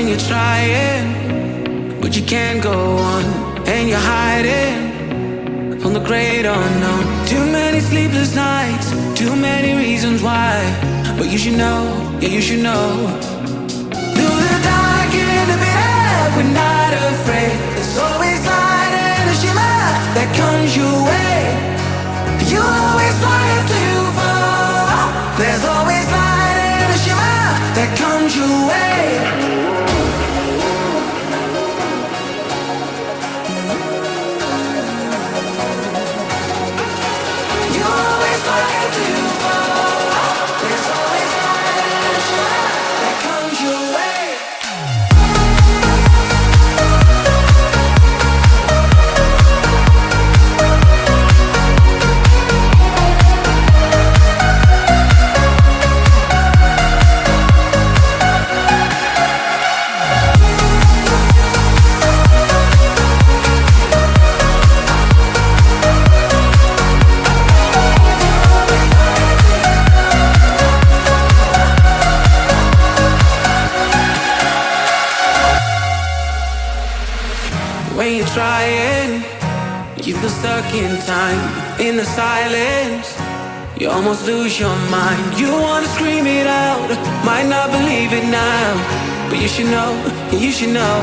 when you're trying, but you can't go on, and you're hiding from the great unknown. Too many sleepless nights, too many reasons why, but you should know, yeah, you should know. Through the dark and the bitter, we're not afraid. There's always light and a shimmer that comes your way. You always fly after you fall. There's always light and a shimmer that comes your way. You always fly after you fall. There's always light and a shimmer that comes your way. When you're trying, you feel stuck in time. In the silence, you almost lose your mind. You wanna scream it out, might not believe it now, but you should know, you should know.